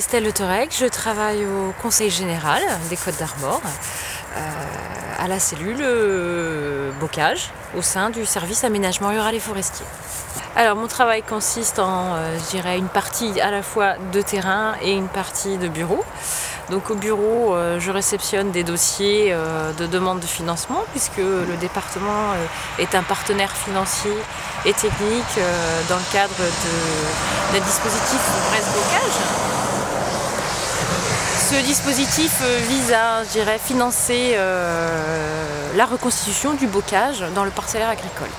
Estelle Le Torec, je travaille au Conseil général des Côtes d'Armor, à la cellule bocage, au sein du service aménagement rural et forestier. Alors mon travail consiste en, je dirais, une partie à la fois de terrain et une partie de bureau. Donc au bureau, je réceptionne des dossiers de demande de financement puisque le département est un partenaire financier et technique dans le cadre d'un dispositif Brest Bocage. Ce dispositif vise à, je dirais, financer la reconstitution du bocage dans le parcellaire agricole.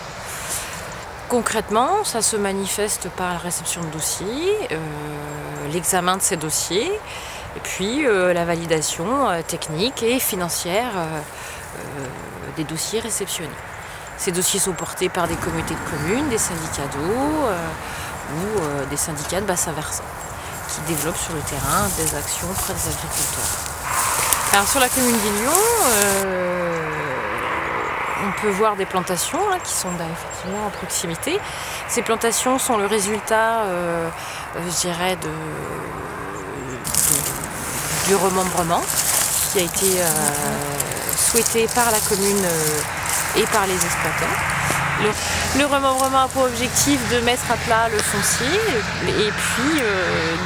Concrètement, ça se manifeste par la réception de dossiers, l'examen de ces dossiers, et puis la validation technique et financière des dossiers réceptionnés. Ces dossiers sont portés par des communautés de communes, des syndicats d'eau ou des syndicats de bassin versant qui développent sur le terrain des actions auprès des agriculteurs. Alors sur la commune d'Illion, on peut voir des plantations qui sont effectivement à proximité. Ces plantations sont le résultat, je dirais, du remembrement qui a été souhaité par la commune et par les exploitants. Le remembrement a pour objectif de mettre à plat le foncier et puis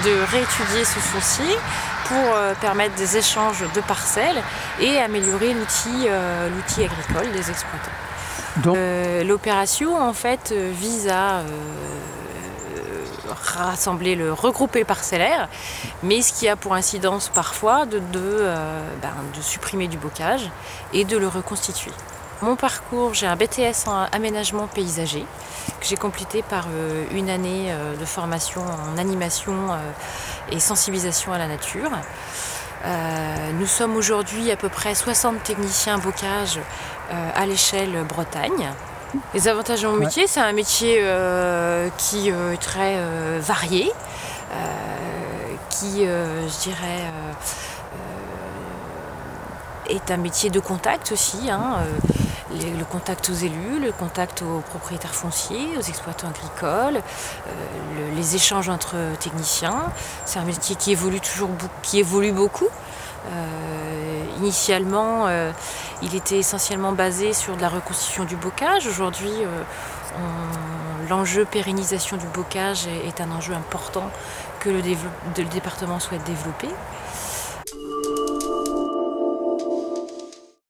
de réétudier ce foncier pour permettre des échanges de parcelles et améliorer l'outil agricole des exploitants. L'opération en fait vise à regrouper le parcellaire, mais ce qui a pour incidence parfois de supprimer du bocage et de le reconstituer. Mon parcours, j'ai un BTS en aménagement paysager que j'ai complété par une année de formation en animation et sensibilisation à la nature. Nous sommes aujourd'hui à peu près 60 techniciens bocage à l'échelle Bretagne. Les avantages de mon métier, c'est un métier qui est très varié, qui, je dirais, est un métier de contact aussi, le contact aux élus, le contact aux propriétaires fonciers, aux exploitants agricoles, les échanges entre techniciens. C'est un métier qui évolue beaucoup. Initialement, il était essentiellement basé sur de la reconstitution du bocage. Aujourd'hui, l'enjeu pérennisation du bocage est un enjeu important que le département souhaite développer.